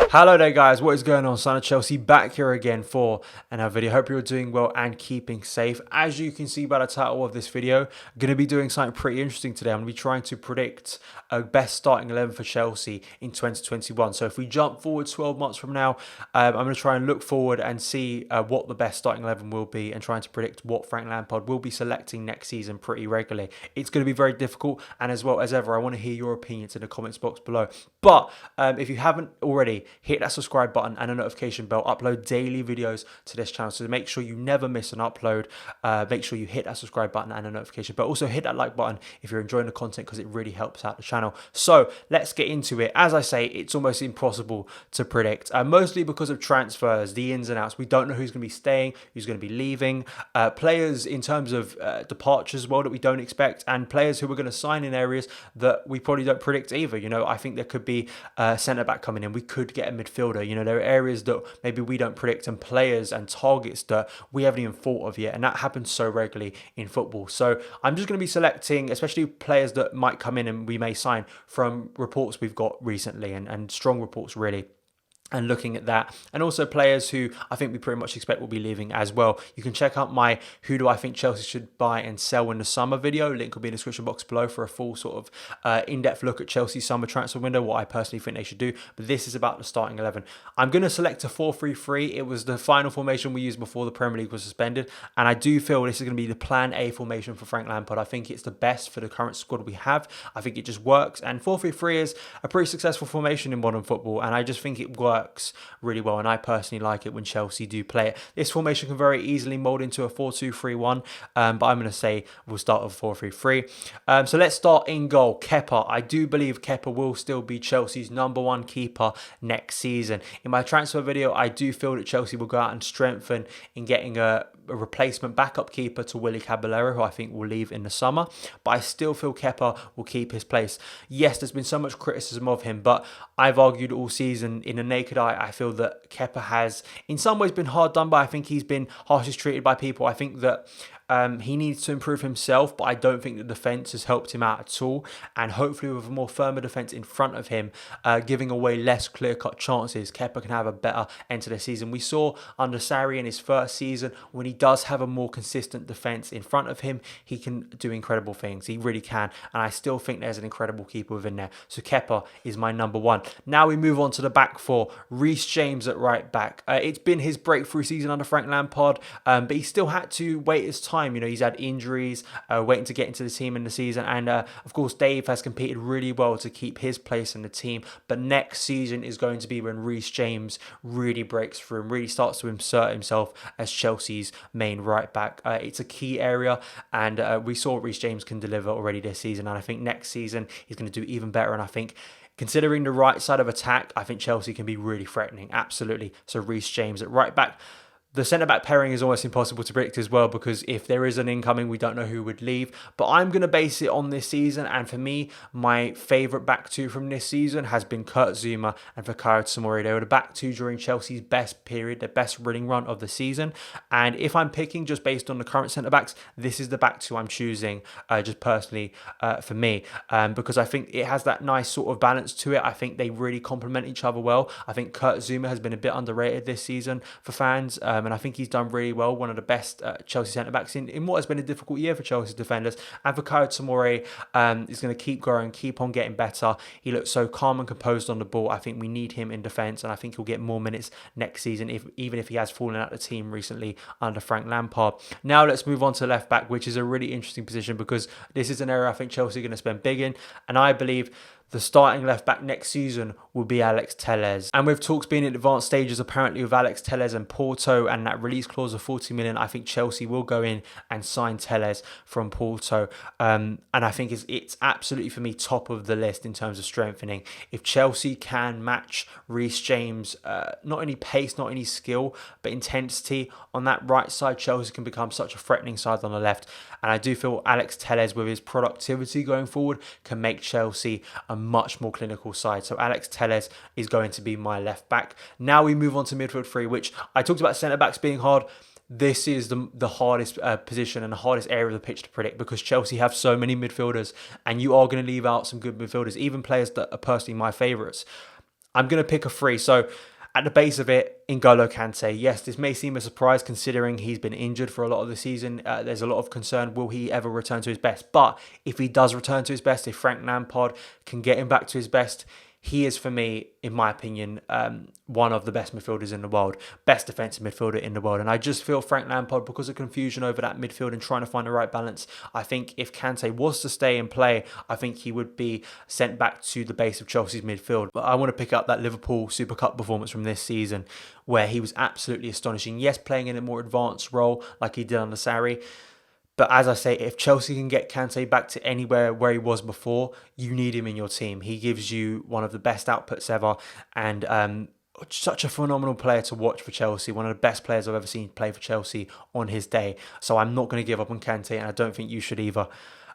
Hello there guys, what is going on? Son of Chelsea back here again for another video. Hope you're doing well and keeping safe. As you can see by the title of this video, I'm going to be doing something pretty interesting today. I'm going to be trying to predict a best starting 11 for Chelsea in 2021. So if we jump forward 12 months from now, I'm going to try and look forward and see what the best starting 11 will be and trying to predict what Frank Lampard will be selecting next season pretty regularly. It's going to be very difficult, and as well as ever, I want to hear your opinions in the comments box below. But if you haven't already, hit that subscribe button and a notification bell. Upload daily videos to this channel, so make sure you never miss an upload. Make sure you hit that subscribe button and a notification, but also hit that like button if you're enjoying the content, because it really helps out the channel. So let's get into it. As I say, it's almost impossible to predict, mostly because of transfers, the ins and outs. We don't know who's going to be staying, who's going to be leaving, players in terms of departures as well that we don't expect, and players who we're going to sign in areas that we probably don't predict either. You know, I think there could be centre back coming in. We could get a midfielder. You know, there are areas that maybe we don't predict, and players and targets that we haven't even thought of yet, and that happens so regularly in football. So I'm just going to be selecting especially players that might come in and we may sign from reports we've got recently, and strong reports really, and looking at that, and also players who I think we pretty much expect will be leaving as well. You can check out my who do I think Chelsea should buy and sell in the summer video. Link will be in the description box below for a full sort of in-depth look at Chelsea's summer transfer window, what I personally think they should do. But this is about the starting 11. I'm going to select a 4-3-3. It was the final formation we used before the Premier League was suspended, and I do feel this is going to be the plan A formation for Frank Lampard. I think it's the best for the current squad we have. I think it just works, and 4-3-3 is a pretty successful formation in modern football, and I just think it works really well, and I personally like it when Chelsea do play it. This formation can very easily mold into a 4-2-3-1, but I'm going to say we'll start with 4-3-3. So let's start in goal. Kepa. I do believe Kepa will still be Chelsea's #1 keeper next season. In my transfer video, I do feel that Chelsea will go out and strengthen in getting a replacement backup keeper to Willy Caballero, who I think will leave in the summer, but I still feel Kepa will keep his place. Yes, there's been so much criticism of him, but I've argued all season in the naked eye, I feel that Kepa has in some ways been hard done by. I think he's been harshly treated by people. I think that he needs to improve himself, but I don't think the defence has helped him out at all. And hopefully with a more firmer defence in front of him, giving away less clear-cut chances, Kepa can have a better end to the season. We saw under Sarri in his first season, when he does have a more consistent defence in front of him, he can do incredible things. He really can. And I still think there's an incredible keeper within there. So Kepa is my #1. Now we move on to the back four. Reece James at right back. It's been his breakthrough season under Frank Lampard, but he still had to wait his time. You know, he's had injuries, waiting to get into the team in the season, and of course Dave has competed really well to keep his place in the team, but next season is going to be when Reece James really breaks through and really starts to insert himself as Chelsea's main right back. It's a key area, and we saw Reece James can deliver already this season, and I think next season he's going to do even better. And I think, considering the right side of attack, I think Chelsea can be really threatening, absolutely. So Reece James at right back. The centre-back pairing is almost impossible to predict as well, because if there is an incoming, we don't know who would leave. But I'm going to base it on this season, and for me, my favourite back two from this season has been Kurt Zouma and Fikayo Tomori. They were the back two during Chelsea's best period, their best running run of the season. And if I'm picking just based on the current centre-backs, this is the back two I'm choosing, just personally for me, because I think it has that nice sort of balance to it. I think they really complement each other well. I think Kurt Zouma has been a bit underrated this season for fans, and I think he's done really well. One of the best Chelsea centre-backs in what has been a difficult year for Chelsea defenders. And Fikayo Tomori is going to keep growing, keep on getting better. He looks so calm and composed on the ball. I think we need him in defence, and I think he'll get more minutes next season, even if he has fallen out of the team recently under Frank Lampard. Now let's move on to left-back, which is a really interesting position, because this is an area I think Chelsea are going to spend big in, and I believe the starting left-back next season will be Alex Telles. And with talks being in advanced stages apparently with Alex Telles and Porto, and that release clause of 40 million, I think Chelsea will go in and sign Telles from Porto. And I think it's absolutely, for me, top of the list in terms of strengthening. If Chelsea can match Reece James, not only pace, not only skill, but intensity on that right side, Chelsea can become such a threatening side on the left. And I do feel Alex Telles, with his productivity going forward, can make Chelsea a much more clinical side. So Alex Telles is going to be my left back. Now we move on to midfield three, which I talked about centre backs being hard. This is the hardest position and the hardest area of the pitch to predict, because Chelsea have so many midfielders, and you are going to leave out some good midfielders, even players that are personally my favourites. I'm going to pick a three. So at the base of it, N'Golo Kante. Yes, this may seem a surprise considering he's been injured for a lot of the season. There's a lot of concern. Will he ever return to his best? But if he does return to his best, if Frank Lampard can get him back to his best, he is, for me, in my opinion, one of the best midfielders in the world, best defensive midfielder in the world. And I just feel Frank Lampard, because of confusion over that midfield and trying to find the right balance, I think if Kante was to stay and play, I think he would be sent back to the base of Chelsea's midfield. But I want to pick up that Liverpool Super Cup performance from this season, where he was absolutely astonishing. Yes, playing in a more advanced role like he did under Sarri. But as I say, if Chelsea can get Kante back to anywhere where he was before, you need him in your team. He gives you one of the best outputs ever, and such a phenomenal player to watch for Chelsea. One of the best players I've ever seen play for Chelsea on his day. So I'm not going to give up on Kante, and I don't think you should either.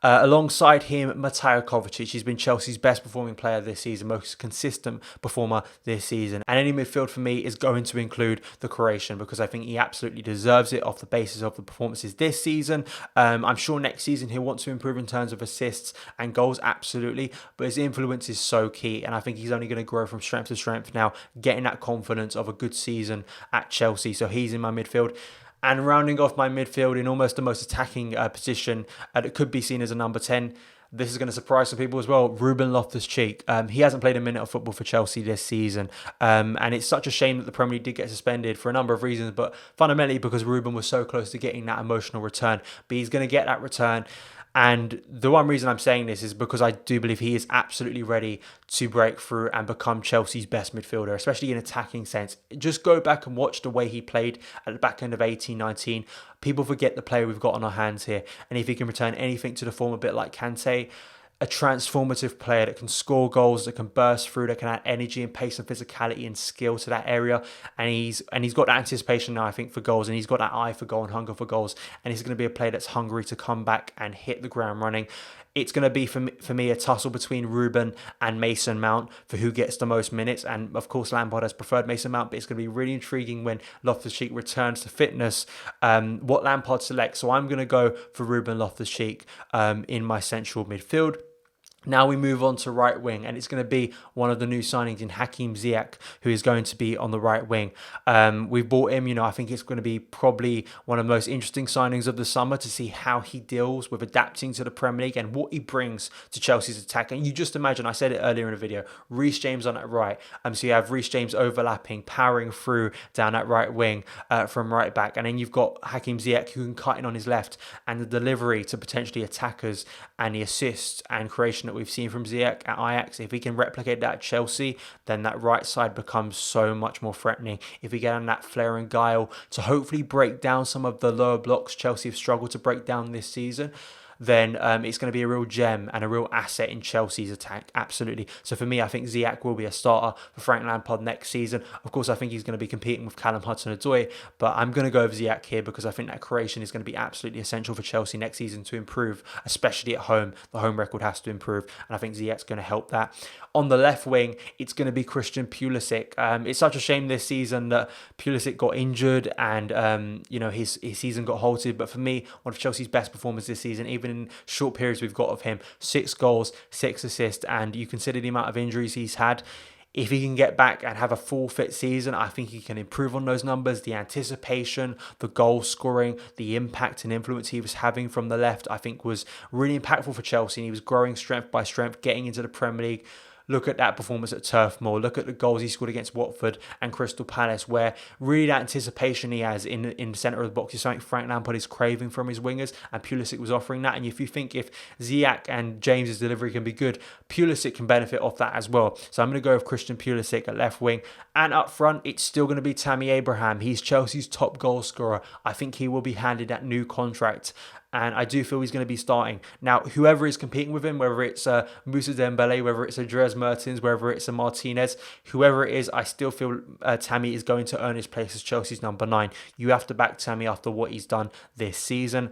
Alongside him, Mateo Kovacic. He's been Chelsea's best performing player this season, most consistent performer this season. And any midfield for me is going to include the Croatian, because I think he absolutely deserves it off the basis of the performances this season. I'm sure next season he'll want to improve in terms of assists and goals, absolutely. But his influence is so key, and I think he's only going to grow from strength to strength now, getting that confidence of a good season at Chelsea. So he's in my midfield. And rounding off my midfield in almost the most attacking position that could be seen as a number 10. This is going to surprise some people as well. Ruben Loftus-Cheek. He hasn't played a minute of football for Chelsea this season. And it's such a shame that the Premier League did get suspended for a number of reasons, but fundamentally because Ruben was so close to getting that emotional return. But he's going to get that return. And the one reason I'm saying this is because I do believe he is absolutely ready to break through and become Chelsea's best midfielder, especially in attacking sense. Just go back and watch the way he played at the back end of 18-19. People forget the player we've got on our hands here. And if he can return anything to the form a bit like Kante, a transformative player that can score goals, that can burst through, that can add energy and pace and physicality and skill to that area. And he's got that anticipation now, I think, for goals, and he's got that eye for goal and hunger for goals. And he's going to be a player that's hungry to come back and hit the ground running. It's going to be, for me, a tussle between Ruben and Mason Mount for who gets the most minutes. And, of course, Lampard has preferred Mason Mount, but it's going to be really intriguing when Loftus-Cheek returns to fitness, what Lampard selects. So I'm going to go for Ruben Loftus-Cheek in my central midfield. Now we move on to right wing, and it's going to be one of the new signings in Hakim Ziyech, who is going to be on the right wing. We've bought him, I think it's going to be probably one of the most interesting signings of the summer to see how he deals with adapting to the Premier League and what he brings to Chelsea's attack. And you just imagine, I said it earlier in the video, Reece James on that right. So you have Reece James overlapping, powering through down that right wing from right back. And then you've got Hakim Ziyech who can cut in on his left, and the delivery to potentially attackers and the assists and creation that we've seen from Ziyech at Ajax. If he can replicate that at Chelsea, then that right side becomes so much more threatening. If we get on that flair and guile to hopefully break down some of the lower blocks Chelsea have struggled to break down this season, then it's going to be a real gem and a real asset in Chelsea's attack. Absolutely. So for me, I think Ziyech will be a starter for Frank Lampard next season. Of course, I think he's going to be competing with Callum Hudson-ODOI, but I'm going to go with Ziyech here because I think that creation is going to be absolutely essential for Chelsea next season to improve, especially at home. The home record has to improve, and I think Ziyech's going to help that. On the left wing, it's going to be Christian Pulisic. It's such a shame this season that Pulisic got injured and his season got halted. But for me, one of Chelsea's best performers this season, even in short periods we've got of him, 6 goals, 6 assists, and you consider the amount of injuries he's had. If he can get back and have a full fit season, I think he can improve on those numbers. The anticipation, the goal scoring, the impact and influence he was having from the left, I think was really impactful for Chelsea. And he was growing strength by strength, getting into the Premier League. Look at that performance at Turf Moor. Look at the goals he scored against Watford and Crystal Palace, where really that anticipation he has in the centre of the box is something Frank Lampard is craving from his wingers, and Pulisic was offering that. And if you think if Ziyech and James's delivery can be good, Pulisic can benefit off that as well. So I'm going to go with Christian Pulisic at left wing. And up front, it's still going to be Tammy Abraham. He's Chelsea's top goal scorer. I think he will be handed that new contract, and I do feel he's going to be starting. Now, whoever is competing with him, whether it's Moussa Dembele, whether it's Andreas Mertens, whether it's Martinez, whoever it is, I still feel Tammy is going to earn his place as Chelsea's number 9. You have to back Tammy after what he's done this season.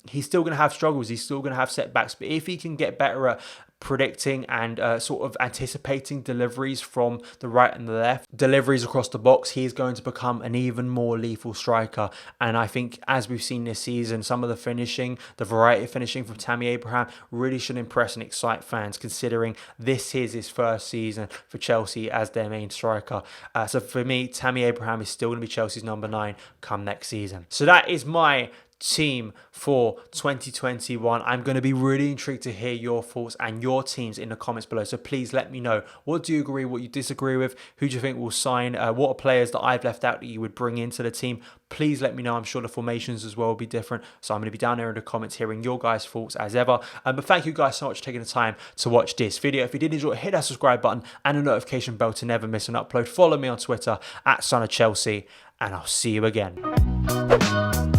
He's still going to have struggles. He's still going to have setbacks. But if he can get better at predicting and sort of anticipating deliveries from the right and the left, deliveries across the box, he's going to become an even more lethal striker. And I think, as we've seen this season, some of the finishing, the variety of finishing from Tammy Abraham really should impress and excite fans, considering this is his first season for Chelsea as their main striker. So for me, Tammy Abraham is still going to be Chelsea's number 9 come next season. So that is my team for 2021. I'm going to be really intrigued to hear your thoughts and your teams in the comments below. So please let me know, what do you agree, what you disagree with, who do you think will sign, what are players that I've left out that you would bring into the team. Please let me know. I'm sure the formations as well will be different, so I'm going to be down there in the comments hearing your guys' thoughts as ever. But thank you guys so much for taking the time to watch this video. If you did enjoy it, hit that subscribe button and the notification bell to never miss an upload. Follow me on Twitter @SonOfChelsea, and I'll see you again.